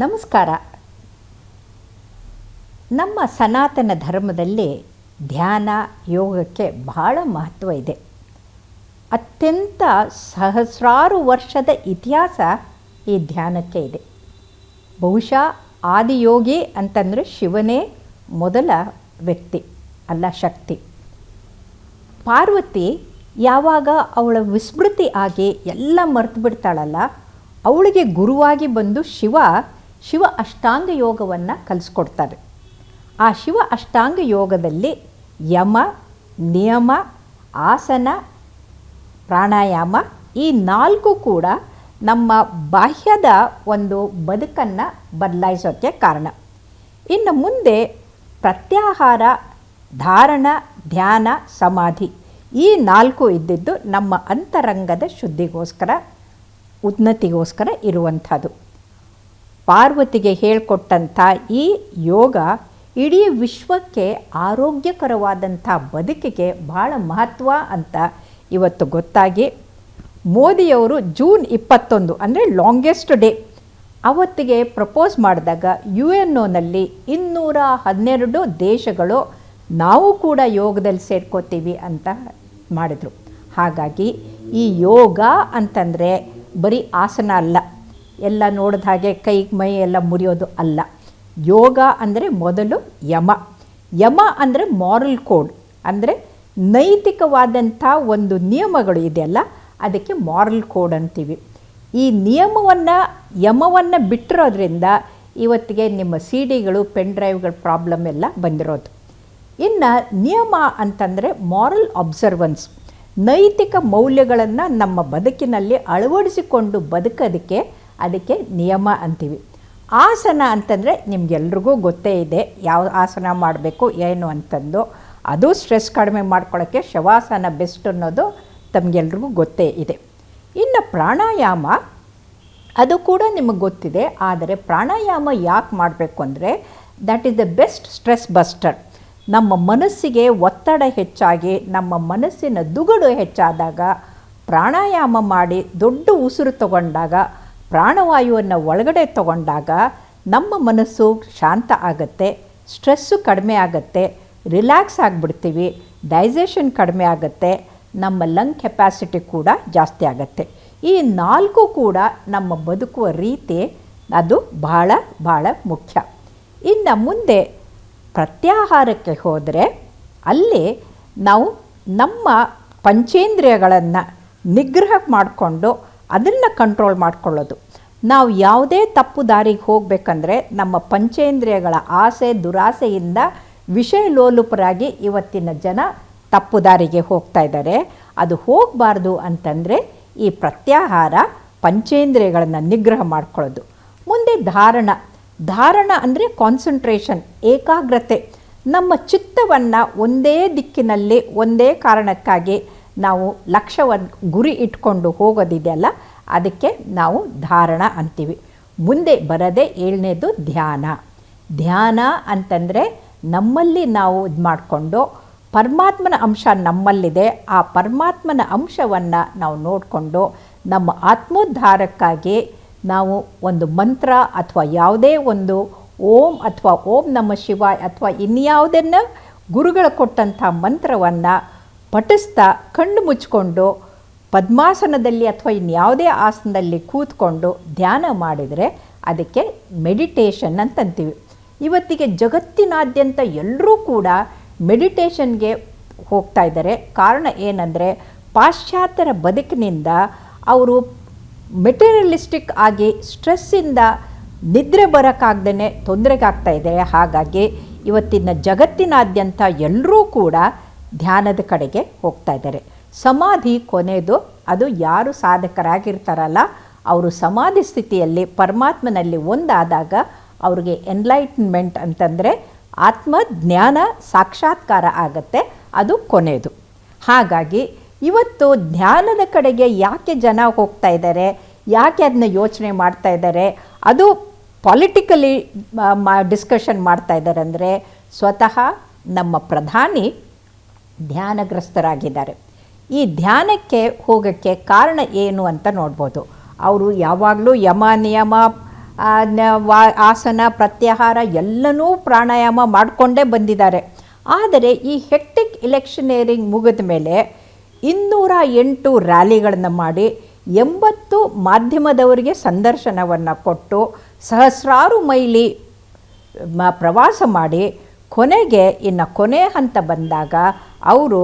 ನಮಸ್ಕಾರ. ನಮ್ಮ ಸನಾತನ ಧರ್ಮದಲ್ಲಿ ಧ್ಯಾನ ಯೋಗಕ್ಕೆ ಬಹಳ ಮಹತ್ವ ಇದೆ. ಅತ್ಯಂತ ಸಹಸ್ರಾರು ವರ್ಷದ ಇತಿಹಾಸ ಈ ಧ್ಯಾನಕ್ಕೆ ಇದೆ. ಬಹುಶಃ ಆದಿಯೋಗಿ ಅಂತಂದರೆ ಶಿವನೇ ಮೊದಲ ವ್ಯಕ್ತಿ ಅಲ್ಲ, ಶಕ್ತಿ. ಪಾರ್ವತಿ ಯಾವಾಗ ಅವಳ ವಿಸ್ಮೃತಿ ಆಗಿ ಎಲ್ಲ ಮರೆತು ಬಿಡ್ತಾಳಲ್ಲ, ಅವಳಿಗೆ ಗುರುವಾಗಿ ಬಂದು ಶಿವ ಅಷ್ಟಾಂಗ ಯೋಗವನ್ನು ಕಲಿಸ್ಕೊಡ್ತಾರೆ. ಆ ಶಿವ ಅಷ್ಟಾಂಗ ಯೋಗದಲ್ಲಿ ಯಮ, ನಿಯಮ, ಆಸನ, ಪ್ರಾಣಾಯಾಮ ಈ ನಾಲ್ಕು ಕೂಡ ನಮ್ಮ ಬಾಹ್ಯದ ಒಂದು ಬದುಕನ್ನು ಬದಲಾಯಿಸೋಕ್ಕೆ ಕಾರಣ. ಇನ್ನು ಮುಂದೆ ಪ್ರತ್ಯಾಹಾರ, ಧಾರಣ, ಧ್ಯಾನ, ಸಮಾಧಿ ಈ ನಾಲ್ಕು ಇದ್ದಿದ್ದು ನಮ್ಮ ಅಂತರಂಗದ ಶುದ್ಧಿಗೋಸ್ಕರ, ಉನ್ನತಿಗೋಸ್ಕರ ಇರುವಂಥದ್ದು. ಪಾರ್ವತಿಗೆ ಹೇಳಿಕೊಟ್ಟಂಥ ಈ ಯೋಗ ಇಡೀ ವಿಶ್ವಕ್ಕೆ ಆರೋಗ್ಯಕರವಾದಂಥ ಬದುಕಿಗೆ ಭಾಳ ಮಹತ್ವ ಅಂತ ಇವತ್ತು ಗೊತ್ತಾಗಿ, ಮೋದಿಯವರು ಜೂನ್ 21 ಅಂದರೆ ಲಾಂಗೆಸ್ಟ್ ಡೇ ಅವತ್ತಿಗೆ ಪ್ರಪೋಸ್ ಮಾಡಿದಾಗ UN ನಲ್ಲಿ 212 ದೇಶಗಳು ನಾವು ಕೂಡ ಯೋಗದಲ್ಲಿ ಸೇರ್ಕೋತೀವಿ ಅಂತ ಮಾಡಿದರು. ಹಾಗಾಗಿ ಈ ಯೋಗ ಅಂತಂದರೆ ಬರೀ ಆಸನ ಅಲ್ಲ, ಎಲ್ಲ ನೋಡಿದ ಹಾಗೆ ಕೈ ಮೈ ಎಲ್ಲ ಮುರಿಯೋದು ಅಲ್ಲ. ಯೋಗ ಅಂದರೆ ಮೊದಲು ಯಮ ಅಂದರೆ ಮಾರಲ್ ಕೋಡ್, ಅಂದರೆ ನೈತಿಕವಾದಂಥ ಒಂದು ನಿಯಮಗಳು ಇದೆಯಲ್ಲ, ಅದಕ್ಕೆ ಮಾರಲ್ ಕೋಡ್ ಅಂತೀವಿ. ಈ ಯಮವನ್ನು ಬಿಟ್ಟಿರೋದ್ರಿಂದ ಇವತ್ತಿಗೆ ನಿಮ್ಮ CDಗಳು, ಪೆನ್ ಡ್ರೈವ್ಗಳ ಪ್ರಾಬ್ಲಮ್ ಎಲ್ಲ ಬಂದಿರೋದು. ಇನ್ನು ನಿಯಮ ಅಂತಂದರೆ ಮಾರಲ್ ಅಬ್ಸರ್ವೆನ್ಸ್, ನೈತಿಕ ಮೌಲ್ಯಗಳನ್ನು ನಮ್ಮ ಬದುಕಿನಲ್ಲಿ ಅಳವಡಿಸಿಕೊಂಡು ಬದುಕೋದಕ್ಕೆ ಅದಕ್ಕೆ ನಿಯಮ ಅಂತೀವಿ. ಆಸನ ಅಂತಂದರೆ ನಿಮಗೆಲ್ರಿಗೂ ಗೊತ್ತೇ ಇದೆ ಯಾವ ಆಸನ ಮಾಡಬೇಕು ಏನು ಅಂತಂದು. ಅದು ಸ್ಟ್ರೆಸ್ ಕಡಿಮೆ ಮಾಡ್ಕೊಳ್ಳೋಕ್ಕೆ ಶವಾಸನ ಬೆಸ್ಟ್ ಅನ್ನೋದು ತಮಗೆಲ್ರಿಗೂ ಗೊತ್ತೇ ಇದೆ. ಇನ್ನು ಪ್ರಾಣಾಯಾಮ, ಅದು ಕೂಡ ನಿಮಗೆ ಗೊತ್ತಿದೆ. ಆದರೆ ಪ್ರಾಣಾಯಾಮ ಯಾಕೆ ಮಾಡಬೇಕು ಅಂದರೆ that is the best stress buster. ನಮ್ಮ ಮನಸ್ಸಿಗೆ ಒತ್ತಡ ಹೆಚ್ಚಾಗಿ ನಮ್ಮ ಮನಸ್ಸಿನ ದುಗುಡು ಹೆಚ್ಚಾದಾಗ ಪ್ರಾಣಾಯಾಮ ಮಾಡಿ ದೊಡ್ಡ ಉಸಿರು ತಗೊಂಡಾಗ, ಪ್ರಾಣವಾಯುವನ್ನು ಒಳಗಡೆ ತಗೊಂಡಾಗ ನಮ್ಮ ಮನಸ್ಸು ಶಾಂತ ಆಗುತ್ತೆ, ಸ್ಟ್ರೆಸ್ಸು ಕಡಿಮೆ ಆಗುತ್ತೆ, ರಿಲ್ಯಾಕ್ಸ್ ಆಗಿಬಿಡ್ತೀವಿ, ಡೈಜೆಷನ್ ಕಡಿಮೆ ಆಗುತ್ತೆ, ನಮ್ಮ ಲಂಗ್ ಕೆಪಾಸಿಟಿ ಕೂಡ ಜಾಸ್ತಿ ಆಗುತ್ತೆ. ಈ ನಾಲ್ಕು ಕೂಡ ನಮ್ಮ ಬದುಕುವ ರೀತಿ ಅದು ಬಹಳ ಬಹಳ ಮುಖ್ಯ. ಇನ್ನು ಮುಂದೆ ಪ್ರತ್ಯಾಹಾರಕ್ಕೆ ಹೋದರೆ ಅಲ್ಲಿ ನಾವು ನಮ್ಮ ಪಂಚೇಂದ್ರಿಯಗಳನ್ನು ನಿಗ್ರಹ ಮಾಡಿಕೊಂಡು ಅದನ್ನು ಕಂಟ್ರೋಲ್ ಮಾಡಿಕೊಳ್ಳೋದು. ನಾವು ಯಾವುದೇ ತಪ್ಪು ದಾರಿಗೆ ಹೋಗಬೇಕಂದ್ರೆ ನಮ್ಮ ಪಂಚೇಂದ್ರಿಯಗಳ ಆಸೆ ದುರಾಸೆಯಿಂದ ವಿಷಯ ಲೋಲುಪರಾಗಿ ಇವತ್ತಿನ ಜನ ತಪ್ಪು ದಾರಿಗೆ ಹೋಗ್ತಾ ಇದ್ದಾರೆ. ಅದು ಹೋಗಬಾರ್ದು ಅಂತಂದರೆ ಈ ಪ್ರತ್ಯಾಹಾರ, ಪಂಚೇಂದ್ರಿಯಗಳನ್ನು ನಿಗ್ರಹ ಮಾಡ್ಕೊಳ್ಳೋದು. ಮುಂದೆ ಧಾರಣ ಅಂದರೆ ಕಾನ್ಸಂಟ್ರೇಷನ್, ಏಕಾಗ್ರತೆ. ನಮ್ಮ ಚಿತ್ತವನ್ನು ಒಂದೇ ದಿಕ್ಕಿನಲ್ಲಿ ಒಂದೇ ಕಾರಣಕ್ಕಾಗಿ ನಾವು ಲಕ್ಷ್ಯವನ್ನು ಗುರಿ ಇಟ್ಕೊಂಡು ಹೋಗೋದಿದೆಯಲ್ಲ, ಅದಕ್ಕೆ ನಾವು ಧಾರಣ ಅಂತೀವಿ. ಮುಂದೆ ಬರದೆ 7ನೇದು ಧ್ಯಾನ ಅಂತಂದರೆ ನಮ್ಮಲ್ಲಿ ನಾವು ಇದು ಮಾಡಿಕೊಂಡು ಪರಮಾತ್ಮನ ಅಂಶ ನಮ್ಮಲ್ಲಿದೆ, ಆ ಪರಮಾತ್ಮನ ಅಂಶವನ್ನು ನಾವು ನೋಡಿಕೊಂಡು ನಮ್ಮ ಆತ್ಮೋದ್ಧಾರಕ್ಕಾಗಿ ನಾವು ಒಂದು ಮಂತ್ರ ಅಥವಾ ಯಾವುದೇ ಒಂದು ಓಂ ಅಥವಾ ಓಂ ನಮಃ ಶಿವಾಯ ಅಥವಾ ಇನ್ಯಾವುದನ್ನು ಗುರುಗಳು ಕೊಟ್ಟಂಥ ಮಂತ್ರವನ್ನು ಪಠಿಸ್ತಾ ಕಣ್ಣು ಮುಚ್ಕೊಂಡು ಪದ್ಮಾಸನದಲ್ಲಿ ಅಥವಾ ಇನ್ಯಾವುದೇ ಆಸನದಲ್ಲಿ ಕೂತ್ಕೊಂಡು ಧ್ಯಾನ ಮಾಡಿದರೆ ಅದಕ್ಕೆ ಮೆಡಿಟೇಷನ್ ಅಂತಂತೀವಿ. ಇವತ್ತಿಗೆ ಜಗತ್ತಿನಾದ್ಯಂತ ಎಲ್ಲರೂ ಕೂಡ ಮೆಡಿಟೇಷನ್ಗೆ ಹೋಗ್ತಾ ಇದ್ದಾರೆ. ಕಾರಣ ಏನಂದರೆ ಪಾಶ್ಚಾತ್ಯರ ಬದುಕಿನಿಂದ ಅವರು ಮೆಟೀರಿಯಲಿಸ್ಟಿಕ್ ಆಗಿ ಸ್ಟ್ರೆಸ್ಸಿಂದ ನಿದ್ರೆ ಬರೋಕ್ಕಾಗ್ದೇ ತೊಂದರೆಗಾಗ್ತಾ ಇದ್ದಾರೆ. ಹಾಗಾಗಿ ಇವತ್ತಿನ ಜಗತ್ತಿನಾದ್ಯಂತ ಎಲ್ಲರೂ ಕೂಡ ಧ್ಯಾನದ ಕಡೆಗೆ ಹೋಗ್ತಾ ಇದ್ದಾರೆ. ಸಮಾಧಿ ಕೊನೆಯದು, ಅದು ಯಾರು ಸಾಧಕರಾಗಿರ್ತಾರಲ್ಲ ಅವರು ಸಮಾಧಿ ಸ್ಥಿತಿಯಲ್ಲಿ ಪರಮಾತ್ಮನಲ್ಲಿ ಒಂದಾದಾಗ ಅವ್ರಿಗೆ ಎನ್ಲೈಟ್ನ್ಮೆಂಟ್ ಅಂತಂದರೆ ಆತ್ಮಜ್ಞಾನ ಸಾಕ್ಷಾತ್ಕಾರ ಆಗುತ್ತೆ, ಅದು ಕೊನೆಯದು. ಹಾಗಾಗಿ ಇವತ್ತು ಧ್ಯಾನದ ಕಡೆಗೆ ಯಾಕೆ ಜನ ಹೋಗ್ತಾ ಇದ್ದಾರೆ, ಯಾಕೆ ಅದನ್ನ ಯೋಚನೆ ಮಾಡ್ತಾ ಇದ್ದಾರೆ, ಅದು ಪಾಲಿಟಿಕಲಿ ಡಿಸ್ಕಷನ್ ಮಾಡ್ತಾ ಇದ್ದಾರೆ ಅಂದರೆ ಸ್ವತಃ ನಮ್ಮ ಪ್ರಧಾನಿ ಧ್ಯಾನಗ್ರಸ್ತರಾಗಿದ್ದಾರೆ. ಈ ಧ್ಯಾನಕ್ಕೆ ಹೋಗೋಕ್ಕೆ ಕಾರಣ ಏನು ಅಂತ ನೋಡ್ಬೋದು. ಅವರು ಯಾವಾಗಲೂ ಯಮ ನಿಯಮ ಆಸನ ಪ್ರತ್ಯಾಹಾರ ಎಲ್ಲನೂ ಪ್ರಾಣಾಯಾಮ ಮಾಡಿಕೊಂಡೇ ಬಂದಿದ್ದಾರೆ. ಆದರೆ ಈ ಹೆಕ್ಟಿಕ್ ಇಲೆಕ್ಷನೇರಿಂಗ್ ಮುಗಿದ ಮೇಲೆ 208 ರ್ಯಾಲಿಗಳನ್ನು ಮಾಡಿ 80 ಮಾಧ್ಯಮದವರಿಗೆ ಸಂದರ್ಶನವನ್ನು ಕೊಟ್ಟು ಸಹಸ್ರಾರು ಮೈಲಿ ಪ್ರವಾಸ ಮಾಡಿ ಕೊನೆಗೆ ಕೊನೆ ಹಂತ ಬಂದಾಗ ಅವರು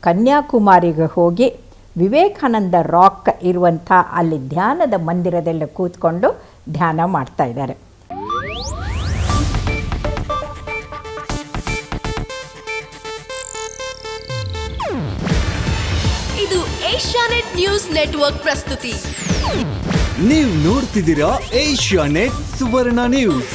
ಕನ್ಯಾಕುಮಾರಿಗೆ ಹೋಗಿ ವಿವೇಕಾನಂದ ರಾಕ್ ಇರುವಂಥ ಅಲ್ಲಿ ಧ್ಯಾನದ ಮಂದಿರದಲ್ಲಿ ಕೂತ್ಕೊಂಡು ಧ್ಯಾನ ಮಾಡ್ತಾ ಇದ್ದಾರೆ. ಇದು ಏಷ್ಯಾನೆಟ್ ನ್ಯೂಸ್ ನೆಟ್ವರ್ಕ್ ಪ್ರಸ್ತುತಿ. ನೀವು ನೋಡ್ತಿದ್ದೀರಾ ಏಷ್ಯಾನೆಟ್ ಸುವರ್ಣ ನ್ಯೂಸ್.